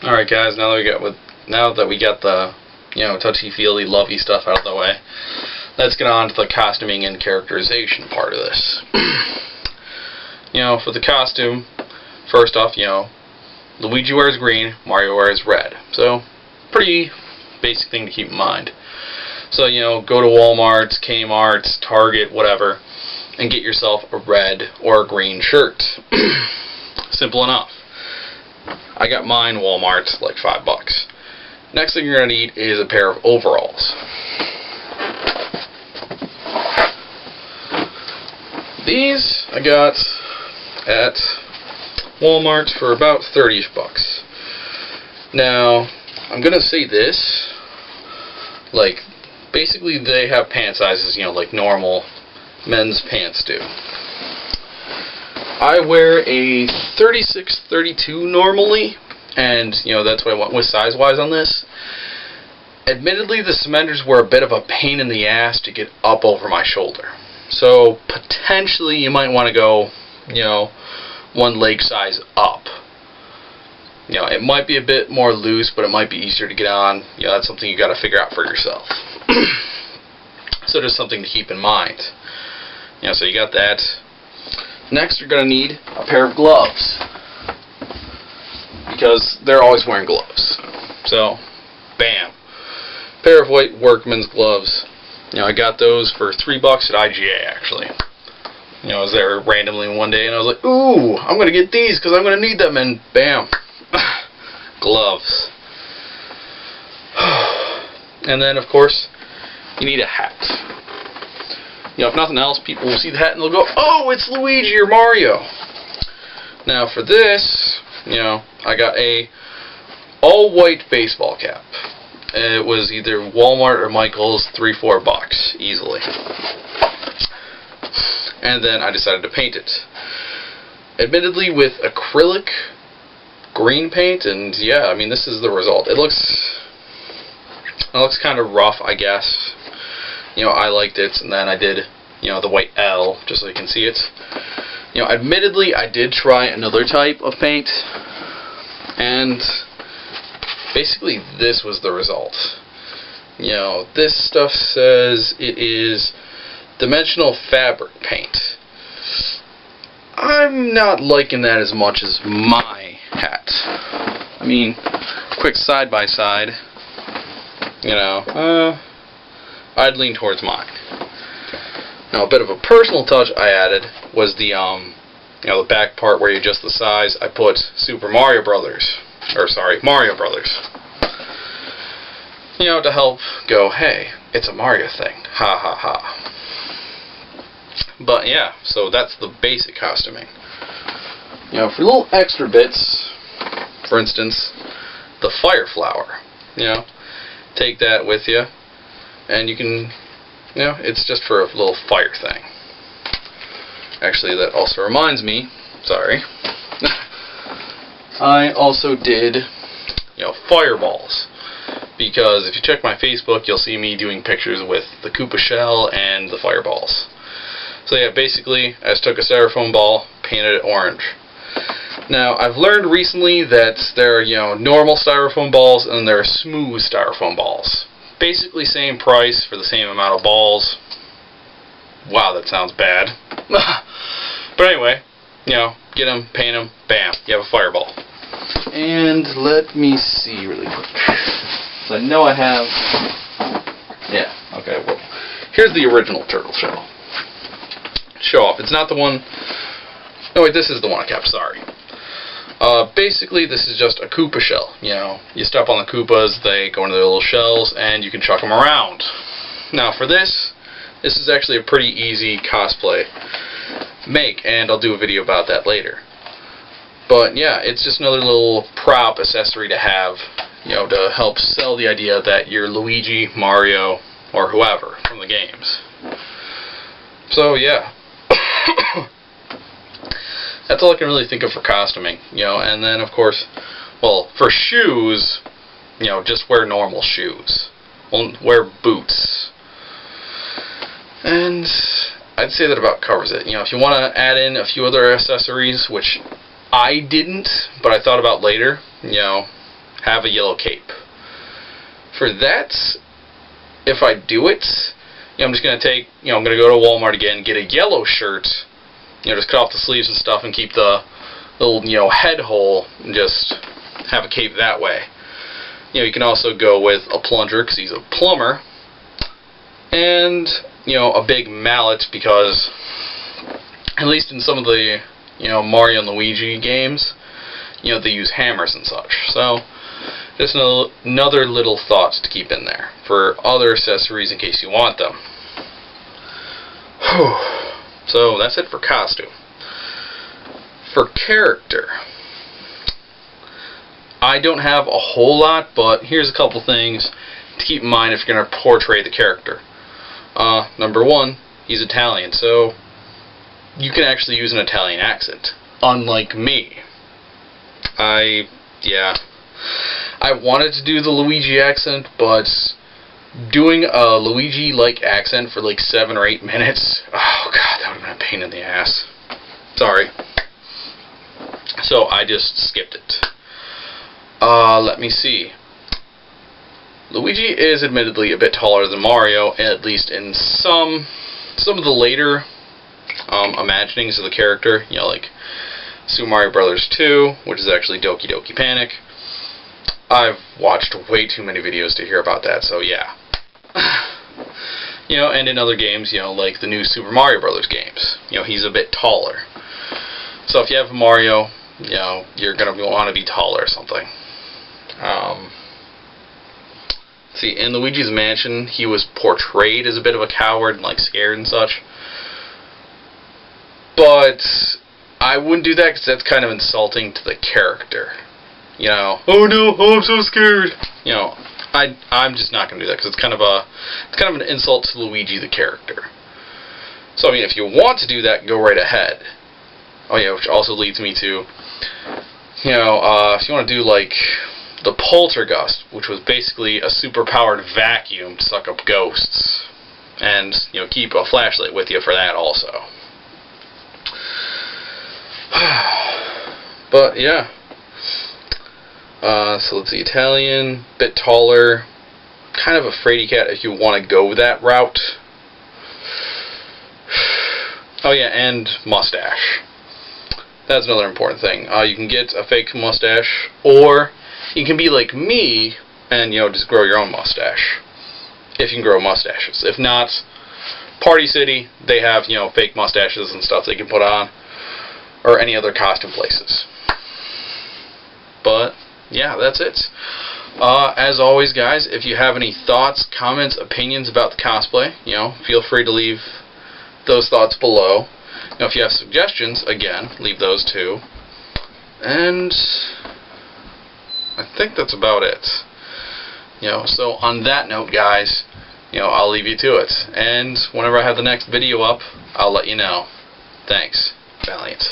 Alright guys, now that we got the touchy-feely, lovey stuff out of the way, let's get on to the costuming and characterization part of this. For the costume, first off, Luigi wears green, Mario wears red. So, pretty basic thing to keep in mind. So, go to Walmart, Kmart, Target, whatever, and get yourself a red or a green shirt. Simple enough. I got mine Walmart, like $5. Next thing you're going to need is a pair of overalls. These I got at Walmart for about $30 bucks. Now, I'm going to say this, like, basically they have pant sizes, like normal men's pants do. I wear a 36-32 normally, and that's what I went with size-wise on this. Admittedly, the suspenders were a bit of a pain in the ass to get up over my shoulder. So, potentially you might want to go, one leg size up. It might be a bit more loose, but it might be easier to get on. That's something you got to figure out for yourself. So just something to keep in mind. So you got that. Next, you're going to need a pair of gloves, because they're always wearing gloves. So, bam. Pair of white workman's gloves. I got those for $3 at IGA, actually. I was there randomly one day, and I was like, ooh, I'm going to get these, because I'm going to need them, and bam. Gloves. And then, of course, you need a hat. If nothing else, people will see the hat and they'll go, oh, it's Luigi or Mario. Now for this, I got a all-white baseball cap. It was either Walmart or Michael's, $3-4 easily. And then I decided to paint it. Admittedly with acrylic green paint, and yeah, this is the result. It looks kind of rough, I guess. I liked it, and then I did, the white L, just so you can see it. Admittedly, I did try another type of paint, and basically this was the result. This stuff says it is dimensional fabric paint. I'm not liking that as much as my hat. Quick side-by-side, I'd lean towards mine. Now, a bit of a personal touch I added was the back part where you adjust the size. I put Mario Brothers. To help go, hey, it's a Mario thing. Ha ha ha. But yeah, so that's the basic costuming. For little extra bits, for instance, the fire flower. Take that with you. And you can, it's just for a little fire thing. Actually, that also reminds me, sorry, I also did, fireballs. Because if you check my Facebook, you'll see me doing pictures with the Koopa shell and the fireballs. So yeah, basically, I just took a styrofoam ball, painted it orange. Now, I've learned recently that there are, normal styrofoam balls and there are smooth styrofoam balls. Basically same price for the same amount of balls. Wow, that sounds bad. But anyway, get them, paint them, bam, you have a fireball. And let me see really quick. So I know I have... Yeah, okay, well, here's the original turtle shell. Show off. It's not the one... No, wait, this is the one I kept, sorry. Basically, this is just a Koopa shell. You step on the Koopas, they go into their little shells, and you can chuck them around. Now, for this is actually a pretty easy cosplay make, and I'll do a video about that later. But yeah, it's just another little prop accessory to have, to help sell the idea that you're Luigi, Mario, or whoever from the games. So yeah. That's all I can really think of for costuming, and then of course, well, for shoes, just wear normal shoes. Wear boots. And I'd say that about covers it. If you want to add in a few other accessories, which I didn't, but I thought about later, have a yellow cape. For that, if I do it, I'm just going to take, I'm going to go to Walmart again, get a yellow shirt, just cut off the sleeves and stuff and keep the little, head hole and just have a cape that way. You can also go with a plunger because he's a plumber, and, a big mallet because, at least in some of the, Mario and Luigi games, they use hammers and such. So, just another little thought to keep in there for other accessories in case you want them. So, that's it for costume. For character, I don't have a whole lot, but here's a couple things to keep in mind if you're going to portray the character. Number one, he's Italian, so you can actually use an Italian accent, unlike me. I wanted to do the Luigi accent, but doing a Luigi-like accent for like 7 or 8 minutes, oh god, that would have been a pain in the ass. Sorry. So I just skipped it. Let me see. Luigi is admittedly a bit taller than Mario, at least in some of the later imaginings of the character. Like Super Mario Bros. 2, which is actually Doki Doki Panic. I've watched way too many videos to hear about that, so yeah. And in other games, like the new Super Mario Bros. Games, he's a bit taller. So if you have Mario, you're going to want to be taller or something. See, in Luigi's Mansion, he was portrayed as a bit of a coward and, like, scared and such. But I wouldn't do that because that's kind of insulting to the character. Oh no, oh, I'm so scared. I'm just not going to do that because it's kind of an insult to Luigi the character. So, I mean, if you want to do that, go right ahead. Oh yeah, which also leads me to, if you want to do, like, the Poltergust, which was basically a super-powered vacuum to suck up ghosts. And, keep a flashlight with you for that also. But, yeah. So let's see, Italian, bit taller, kind of a fraidy cat if you want to go that route. Oh yeah, and mustache. That's another important thing. You can get a fake mustache, or you can be like me and, just grow your own mustache. If you can grow mustaches. If not, Party City, they have, fake mustaches and stuff they can put on. Or any other costume places. But, yeah, that's it. As always, guys, if you have any thoughts, comments, opinions about the cosplay, feel free to leave those thoughts below. If you have suggestions, again, leave those too. And I think that's about it. So on that note, guys, I'll leave you to it. And whenever I have the next video up, I'll let you know. Thanks. Valiant.